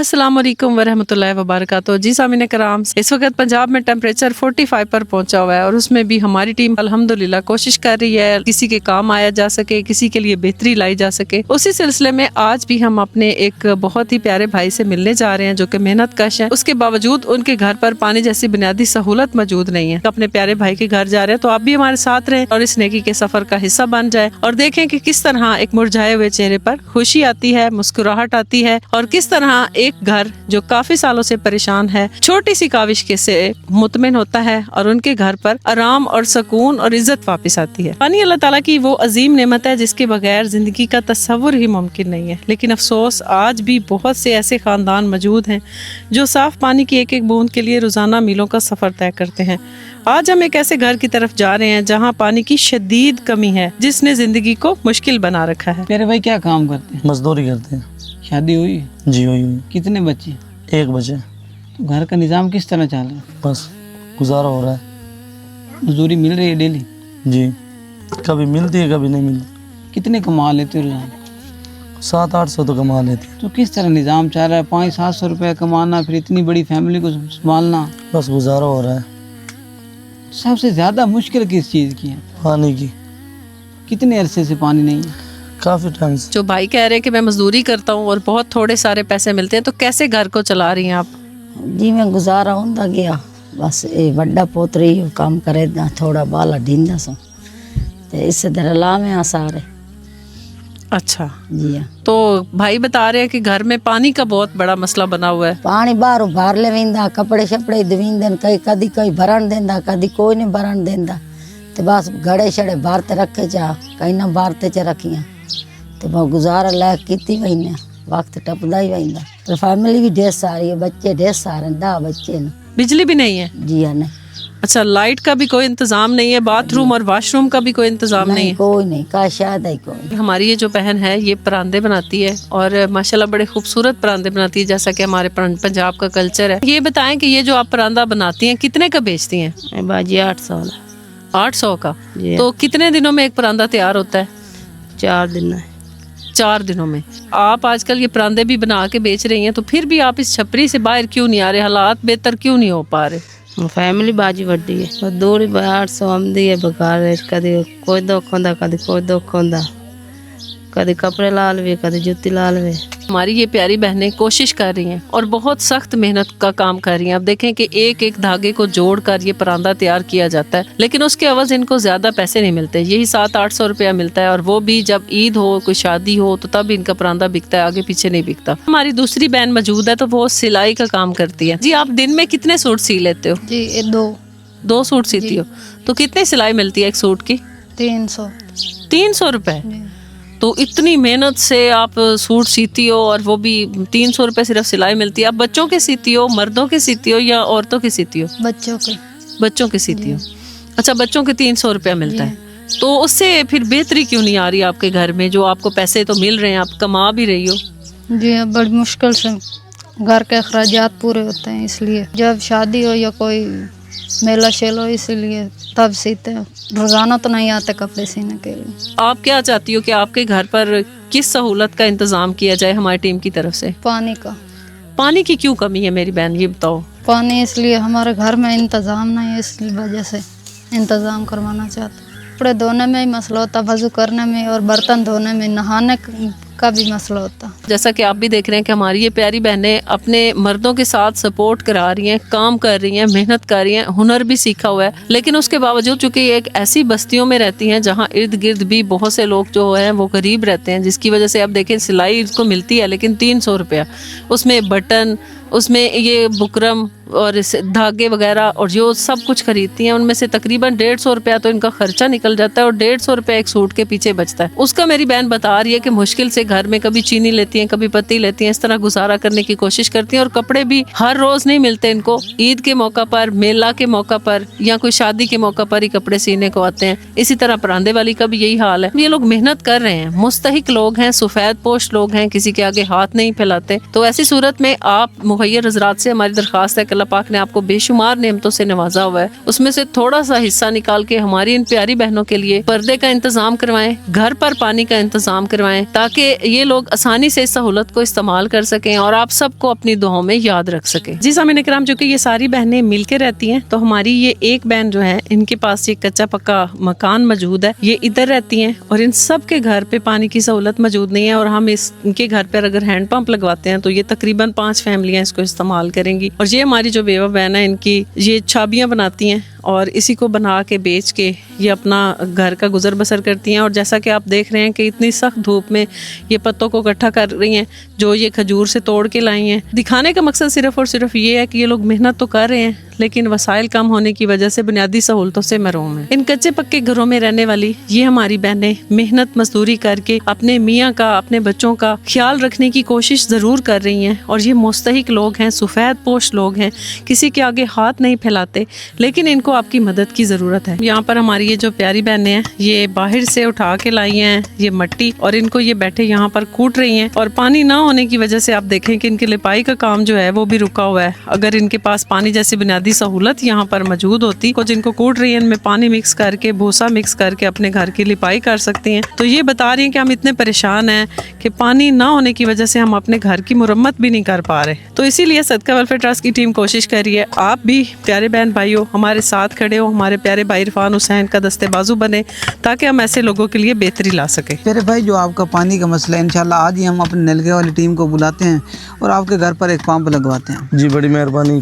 अस्सलाम वालेकुम वरहमतुल्लाहि वबरकातुहू। जी सामीन कराम, इस वक्त पंजाब में टेम्परेचर 45 पर पहुंचा हुआ है और उसमें भी हमारी टीम अल्हम्दुलिल्लाह कोशिश कर रही है किसी के काम आया जा सके, किसी के लिए बेहतरी लाई जा सके। उसी सिलसिले में आज भी हम अपने एक बहुत ही प्यारे भाई से मिलने जा रहे हैं जो कि मेहनत कश है। उसके बावजूद उनके घर पर पानी जैसी बुनियादी सहूलत मौजूद नहीं है। अपने प्यारे भाई के घर जा रहे हैं तो आप भी हमारे साथ रहें और इस नेकी के सफर का हिस्सा बन जाए और देखें कि किस तरह एक मुरझाए हुए चेहरे पर खुशी आती है, मुस्कुराहट आती है और किस तरह एक घर जो काफी सालों से परेशान है छोटी सी काविश के से मुतमिन होता है और उनके घर पर आराम और सुकून और इज्जत वापस आती है। पानी अल्लाह ताला की वो अजीम नेमत है जिसके बगैर जिंदगी का तस्वुर ही मुमकिन नहीं है। लेकिन अफसोस आज भी बहुत से ऐसे खानदान मौजूद हैं जो साफ पानी की एक एक बूंद के लिए रोजाना मीलों का सफर तय करते हैं। आज हम एक ऐसे घर की तरफ जा रहे हैं जहाँ पानी की शदीद कमी है जिसने जिंदगी को मुश्किल बना रखा है। मेरे भाई क्या काम करते हैं? मजदूरी करते हैं। शादी हुई? जी हुई हुई। कितने बच्चे? एक बचे। तो घर का निज़ाम किस तरह चल रहा है? बस गुजारा हो रहा है। मजदूरी मिल रही है डेली? जी, कभी मिलती है कभी नहीं मिलती। कितने कमा लेते हो रोजाना? 700-800 तो कमा लेते हैं। तो किस तरह निज़ाम चल रहा है? 500-700 रुपये कमाना, फिर इतनी बड़ी फैमिली को संभालना, बस गुजारा हो रहा है। सबसे ज़्यादा मुश्किल किस चीज़ की है? पानी की। कितने अरसे से पानी नहीं है? काफ़ी टाइम से। जो भाई कह रहे हैं कि मैं मजदूरी करता हूँ और बहुत थोड़े सारे पैसे मिलते हैं, तो कैसे घर को चला रही हैं आप? जी मैं गुजारा होंदा गया, बस ये वड्डा पोतरी काम करे ना, थोड़ा बाला ढींदा सो ते इससे दरला में आ सारे। अच्छा जी हाँ, तो भाई बता रहे हैं कि घर में पानी का बहुत बड़ा मसला बना हुआ है। पानी बाहरों भर ले वेंदा, कपड़े शपड़े धवींदन, कई कदी कोई भरण देंदा, कदी कोई नहीं भरण देंदा, ते बस घड़े छड़े भरते रखे जा, कई ना भरते च रखियां, तो बहुत गुजारा लायक कीती वहीने, वक्त टपदा ही वहींदा। तो फैमिली भी ढेर सारी है, बच्चे ढेर सारे, 10 बच्चे ने। बिजली भी नहीं है? जी हाँ, नहीं अच्छा, लाइट का भी कोई इंतजाम नहीं है? बाथरूम और वॉशरूम का भी कोई इंतजाम नहीं है? कोई नहीं, का शायद है कोई। हमारी ये जो बहन है ये परांदे बनाती है और माशाल्लाह बड़े खूबसूरत परांदे बनाती है, जैसा कि हमारे पंजाब का कल्चर है। ये बताएं कि ये जो आप परांदा बनाती हैं कितने का बेचती हैं? बाजी 800 800 का। तो कितने दिनों में एक परांदा तैयार होता है? 4 दिन है। 4 दिनों में। आप आजकल ये परांदे भी बना के बेच रही हैं, तो फिर भी आप इस छपरी से बाहर क्यों नहीं आ रहे? हालात बेहतर क्यों नहीं हो पा रहे? फैमिली बाजी वड्डी है, दूरी 800 आमदी है, बेकार है, कभी कोई दुख होंदा, कभी कोई दुख होंदा, कभी कपड़े ला लवे, कभी जुत्ती ला लवे। हमारी ये प्यारी बहनें कोशिश कर रही हैं और बहुत सख्त मेहनत का काम कर रही हैं। अब देखें कि एक एक धागे को जोड़कर ये परांदा तैयार किया जाता है, लेकिन उसके अवज इनको ज्यादा पैसे नहीं मिलते। यही 700-800 रुपया मिलता है और वो भी जब ईद हो, कोई शादी हो, तो तब इनका परांदा बिकता है, आगे पीछे नहीं बिकता। हमारी दूसरी बहन मौजूद है तो वो सिलाई का काम करती है। जी, आप दिन में कितने सूट सी लेते हो? जी 2 सूट सीती हो? तो कितनी सिलाई मिलती है एक सूट की? 300। 300 रुपए? तो इतनी मेहनत से आप सूट सीती हो और वो भी 300 रुपए सिर्फ सिलाई मिलती है। आप बच्चों के सीती हो, मर्दों के सीती हो या औरतों के सीती हो? बच्चों के सीती हो। अच्छा, बच्चों के 300 रुपया मिलता है, तो उससे फिर बेहतरी क्यों नहीं आ रही आपके घर में? जो आपको पैसे तो मिल रहे हैं, आप कमा भी रही हो। जी बड़ी मुश्किल से घर के अखराजात पूरे होते हैं, इसलिए जब शादी हो या कोई मेला शेल हो इसीलिए तब सीते हैं। रोजाना तो नहीं आते कपड़े सीने के लिए। आप क्या चाहती हो कि आपके घर पर किस सहूलत का इंतजाम किया जाए हमारी टीम की तरफ से? पानी का। पानी की क्यों कमी है मेरी बहन, ये बताओ। पानी इसलिए हमारे घर में इंतजाम नहीं है, इस वजह से इंतजाम करवाना चाहते। कपड़े धोने में ही मसला होता, वजू करने में और बर्तन धोने में, नहाने का भी मसला होता। जैसा कि आप भी देख रहे हैं कि हमारी ये प्यारी बहनें अपने मर्दों के साथ सपोर्ट करा रही हैं, काम कर रही हैं, मेहनत कर रही हैं, हुनर भी सीखा हुआ है, लेकिन उसके बावजूद चूंकि ये एक ऐसी बस्तियों में रहती हैं जहां इर्द गिर्द भी बहुत से लोग जो हैं वो गरीब रहते हैं, जिसकी वजह से अब देखें सिलाई इसको मिलती है लेकिन 300 रुपया, उसमें बटन, उसमें ये बुकरम और धागे वगैरह और जो सब कुछ खरीदती हैं उनमें से तकरीबन 150 रुपया तो इनका खर्चा निकल जाता है और 150 रुपया एक सूट के पीछे बचता है। उसका मेरी बहन बता रही है कि मुश्किल से घर में कभी चीनी लेती हैं, कभी पत्ती लेती हैं, इस तरह गुजारा करने की कोशिश करती हैं। और कपड़े भी हर रोज नहीं मिलते इनको, ईद के मौका पर, मेला के मौका पर या कोई शादी के मौका पर ही कपड़े सीने को आते हैं। इसी तरह परांदे वाली का भी यही हाल है। ये लोग मेहनत कर रहे हैं, मुस्तहिक लोग हैं, सफेद पोश लोग हैं, किसी के आगे हाथ नहीं फैलाते। तो ऐसी सूरत में आप मुहैयर हजरात से हमारी दरख्वास्त है कि अल्लाह पाक ने आपको बेशुमार नेमतों से नवाजा हुआ है, उसमें से थोड़ा सा हिस्सा निकाल के हमारी इन प्यारी बहनों के लिए पर्दे का इंतजाम करवाएं, घर पर पानी का इंतजाम करवाएं, ताकि ये लोग आसानी से इस सहूलत को इस्तेमाल कर सकें और आप सबको अपनी दुआओं में याद रख सकें। जी सामीन इकराम, चूंकि ये सारी बहनें मिलकर रहती हैं तो हमारी ये एक बहन जो है इनके पास ये कच्चा पक्का मकान मौजूद है, ये इधर रहती हैं और इन सब के घर पे पानी की सहूलत मौजूद नहीं है और हम इनके घर पर अगर हैंड पंप लगवाते हैं तो ये तकरीबन 5 फैमिलियां इसको इस्तेमाल करेंगी। और ये हमारी जो बेवा बहन है इनकी ये छाबियाँ बनाती हैं और इसी को बना के बेच के ये अपना घर का गुजर बसर करती हैं। और जैसा कि आप देख रहे हैं कि इतनी सख्त धूप में ये पत्तों को इकट्ठा कर रही हैं जो ये खजूर से तोड़ के लाई हैं। दिखाने का मकसद सिर्फ और सिर्फ ये है कि ये लोग मेहनत तो कर रहे हैं लेकिन वसाइल कम होने की वजह से बुनियादी सहूलतों से महरूम हैं। इन कच्चे पक्के घरों में रहने वाली ये हमारी बहनें मेहनत मजदूरी करके अपने मियाँ का, अपने बच्चों का ख्याल रखने की कोशिश ज़रूर कर रही हैं और ये मुस्तहिक लोग हैं, सफ़ेद पोश लोग हैं, किसी के आगे हाथ नहीं फैलाते, लेकिन इनको आपकी मदद की ज़रूरत है। यहाँ पर हमारी ये जो प्यारी बहनें हैं ये बाहर से उठा के लाई हैं ये मट्टी और इनको ये बैठे यहाँ पर कूट रही हैं और पानी ना होने की वजह से आप देखें कि इनके लिपाई का काम जो है वो भी रुका हुआ है। अगर इनके पास पानी जैसी बुनियादी सहूलत यहाँ पर मौजूद होती, कुछ इनको कूट रही है, इनमें पानी मिक्स करके, भूसा मिक्स करके अपने घर की लिपाई कर सकती हैं। तो ये बता रही हैं कि हम इतने परेशान हैं कि पानी ना होने की वजह से हम अपने घर की मुरम्मत भी नहीं कर पा रहे। तो इसीलिए सदका वेलफेयर ट्रस्ट की टीम कोशिश कर रही है आप भी प्यारे बहन भाइयों हमारे साथ खड़े हो, हमारे प्यारे भाई इरफान हुसैन का दस्ते बाजू बने ताकि हम ऐसे लोगों के लिए बेहतरी ला सके। मेरे भाई, जो आपका पानी का मसला है, इंशाल्लाह आज ही हम अपने नलके वाली टीम को बुलाते हैं और आपके घर पर एक पंप लगवाते हैं। जी बड़ी मेहरबानी,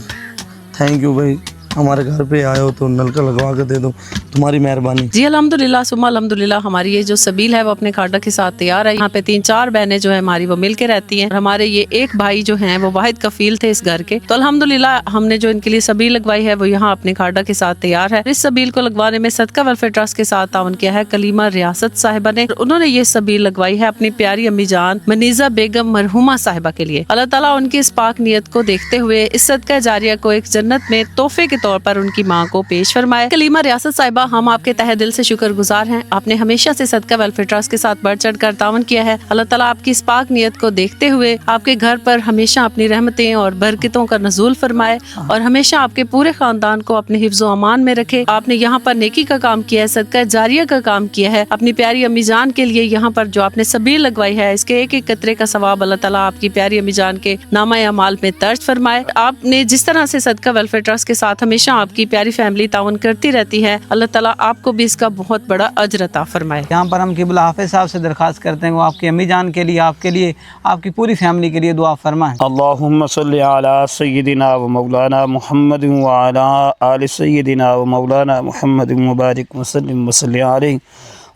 थैंक यू भाई, हमारे घर पे आए हो तो नलका लगवा के दे दो, तुम्हारी मेहरबानी। जी अल्हम्दुलिल्लाह सुम्मा अल्हम्दुलिल्लाह, हमारी ये जो सबील है वो अपने खाडा के साथ तैयार है। यहाँ पे 3-4 बहनें जो है हमारी वो मिल के रहती हैं। हमारे ये एक भाई जो हैं वो वाहिद कफील थे इस घर के, तो अल्हम्दुलिल्लाह हमने जो इनके लिए सबील लगवाई है वो यहाँ अपने खाडा के साथ तैयार है। इस सबील को लगवाने में सदका वेलफेयर ट्रस्ट के साथ ताउन किया है कलीमा रियासत साहिबा ने। उन्होंने ये सबील लगवाई है अपनी प्यारी अम्मी जान मनीजा बेगम मरहुमा साहिबा के लिए। अल्लाह ताला उनकी इस पाक नियत को देखते हुए इस सदका जारिया को एक जन्नत में तोहफे के तौर पर उनकी माँ को पेश फरमाए। कलीमा रियासत साहिबा, हम आपके तहे दिल से शुक्रगुजार हैं। आपने हमेशा से सदका वेलफेयर ट्रस्ट के साथ बढ़ चढ़ कर तावन किया है। अल्लाह ताला आपकी इस पाक नियत को देखते हुए आपके घर पर हमेशा अपनी रहमतें और बरकतों का नज़ूल फरमाए और हमेशा आपके पूरे खानदान को अपने हिफ्ज़ो अमान में रखे। आपने यहाँ पर नेकी का काम किया है, सदका जारिया का काम किया है अपनी प्यारी अम्मी जान के लिए। यहाँ पर जो आपने सबील लगवाई है इसके एक एक कतरे का सवाब अल्लाह ताला आपकी प्यारी अम्मी जान के नामा अमाल में दर्ज फरमाए। आपने जिस तरह से सदका वेलफेयर ट्रस्ट के साथ हमेशा आपकी प्यारी फैमिली ताउन करती रहती है, अल्लाह ताला आपको भी इसका बहुत बड़ा अजर अता फरमाए। यहाँ पर हम किबला हाफिज साहब से दरख्वास्त करते हैं वो आपकी अम्मी जान के लिए, आपके लिए, आपकी पूरी फैमिली के लिए दुआ फरमाएं। अल्लाहुम्मा सल्ली अला सय्यिदिना व मौलाना मुहम्मद व अला आलि सय्यिदिना व मौलाना मुहम्मद मुबारक व सल्लिम व सल्ली अलैहि।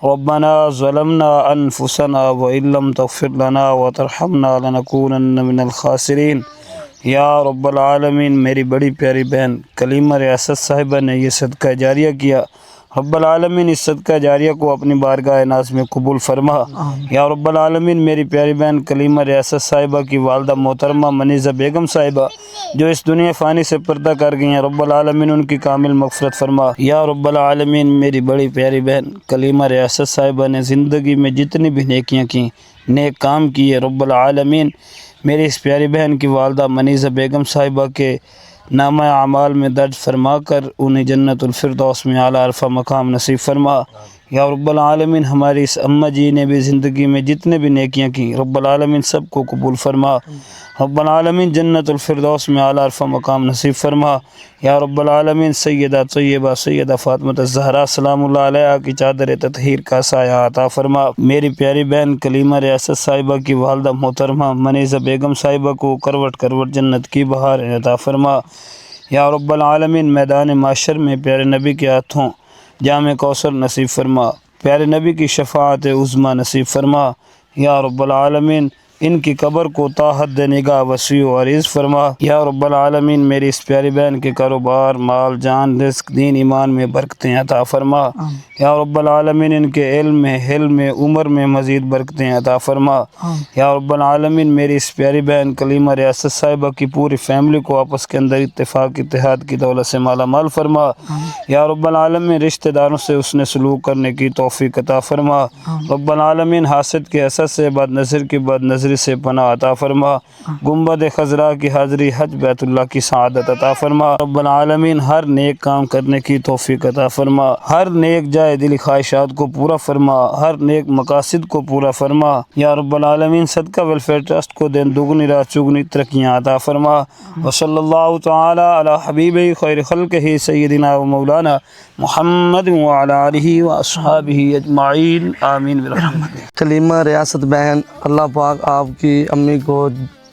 रब्बना ज़लमना अनफुसना व इल्लम तग़फिर लना व तरहमना लनकूनन्न मिनल खासिरीन। या रब्बल आलमीन, मेरी बड़ी प्यारी बहन कलीमा रियासत साहिबा ने ये सदका जारिया किया। रब्बल आलमीन इस सदका जारिया को अपनी बारगाह नाज में कबूल फरमा। या रब्बल आलमीन, मेरी प्यारी बहन कलीमा रियासत साहिबा की वालदा मोहतरमा मनीज़ा बेगम साहिबा जो इस दुनिया फ़ानी से पर्दा कर गई हैं, रब्बल आलमीन उनकी कामिल मग़फ़िरत फरमा। या रब्बल आलमीन, मेरी बड़ी प्यारी बहन कलीमा रियासत साहिबा ने ज़िंदगी में जितनी भी नेकियां की, नेक काम किए, रब्बल आलमीन मेरी इस प्यारी बहन की वालदा मनीज़ा बेगम साहिबा के नामा अमाल में दर्ज फरमा कर उन्हें जन्नतुल फिरदौस में आला अरफा मकाम नसीब फरमा। या रब्बल आलमीन, हमारी इस अम्मा जी ने भी ज़िंदगी में जितने भी नेकियां की, रब्बल आलमीन सबको कबूल फरमा। रब्बल आलमीन जन्नतुल फिरदौस में आला अरफा मकाम नसीब फरमा। या रब्बल आलमीन सैयदा तय्यबा सैयदा फातिमा ज़हरा सलामुल्लाह अलैहा की चादर ततहीर का साया अता फरमा। मेरी प्यारी बहन कलीमा रियासत साहिबा की वालदा मोहतरमा मनीज़ा बेगम साहिबा को करवट करवट जन्नत की बहार अता फरमा। या रब्बल आलमीन, मैदान माशर में प्यारे नबी के हाथों जामे कौसर नसीब फरमा, प्यारे नबी की शफाअत उज़्मा नसीब फरमा। या रब्बल आलमीन, इनकी कब्र को ताहद निगाह वसी और इज़ फरमा। या रब्बल आलमीन, मेरी इस प्यारी बहन के कारोबार, माल, जान, रिज़्क़, दीन, ईमान में बरकतें अता फरमा। या रब्बल आलमीन, इनके इल्म में, हिल्म में, उम्र में मज़ीद बरकतें अता फरमा। या रब्बल आलमीन, मेरी इस प्यारी बहन कलीमा रियासत साहिबा की पूरी फैमिली को आपस के अंदर इत्तेफाक इत्तेहाद की दौलत से माला माल फरमा। या रब्बल आलमीन, रिश्तेदारों से उसने सलूक करने की तौफीक अता फरमा। रब्बल आलमीन, हासिद के असद से बदनज़र की बदनज़री شر سے پناہ عطا فرما، گنبد خضرا کی حاضری حج بیت اللہ کی سعادت عطا فرما، رب العالمین ہر نیک کام کرنے کی توفیق عطا فرما، ہر نیک جائے دلی خواہشات کو پورا فرما، ہر نیک مقاصد کو پورا فرما، یا رب العالمین صدقہ ویلفیئر ٹرسٹ کو دین دگنی رات چگنی ترقیاں عطا فرما، وصلی اللہ تعالی علی حبیب خیر خلقہ سیدنا و مولانا محمد وعلی آلہ و اصحابہ اجمعین، آمین برحمتہ۔ کلیمہ ریاست بہن، اللہ پاک آپ کی امی کو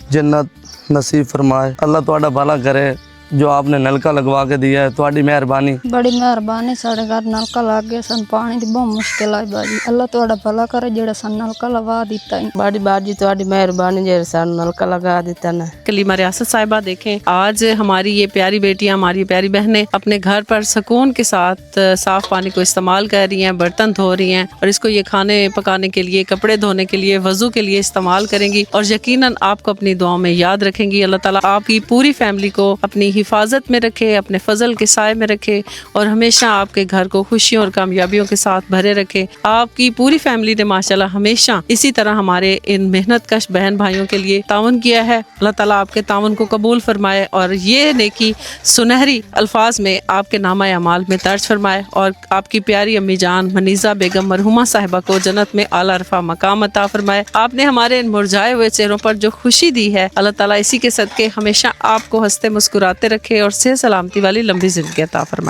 جنت نصیب فرمائے، اللہ تہاڈا بھلا کرے، جو آپ نے نلکا لگوا کے دیا ہے تہاڈی مہربانی۔ بڑی مہربانی، ساڑے گھر نلکا لگ گیا سن، پانی دی بہت مشکل آئی باجی، اللہ تہاڈا بھلا کرے جڑا سن نلکا لگا دیتا ہے۔ بڑی باجی تہاڈی مہربانی جڑا سن نلکا لگا دیتا نا۔ کلیمہ ریاست صاحبہ دیکھیں، آج ہماری یہ پیاری بیٹیاں، ہماری پیاری بہنیں اپنے گھر پر سکون کے ساتھ صاف پانی کو استعمال کر رہی ہیں، برتن دھو رہی ہیں، اور اس کو یہ کھانے پکانے کے لیے، کپڑے دھونے کے لیے، وضو کے لیے استعمال کریں گی، اور یقیناً آپ کو اپنی دعاؤں میں یاد رکھیں گی۔ اللہ تعالیٰ آپ کی پوری فیملی کو اپنی حفاظت میں رکھے، اپنے فضل کے سائے میں رکھے، اور ہمیشہ آپ کے گھر کو خوشیوں اور کامیابیوں کے ساتھ بھرے رکھے۔ آپ کی پوری فیملی نے ماشاءاللہ ہمیشہ اسی طرح ہمارے ان محنت کش بہن بھائیوں کے لیے تعاون کیا ہے۔ اللہ تعالیٰ آپ کے تعاون کو قبول فرمائے، اور یہ نیکی سنہری الفاظ میں آپ کے نامہ اعمال میں درج فرمائے، اور آپ کی پیاری امی جان منیزہ بیگم مرحومہ صاحبہ کو جنت میں اعلیٰ رفع مقام عطا فرمائے۔ آپ نے ہمارے ان مرجھائے ہوئے چہروں پر جو خوشی دی ہے، اللہ تعالیٰ اسی کے صدقے ہمیشہ آپ کو ہنستے مسکراتے رکھے، اور صحت سلامتی والی لمبی زندگی عطا فرمائے۔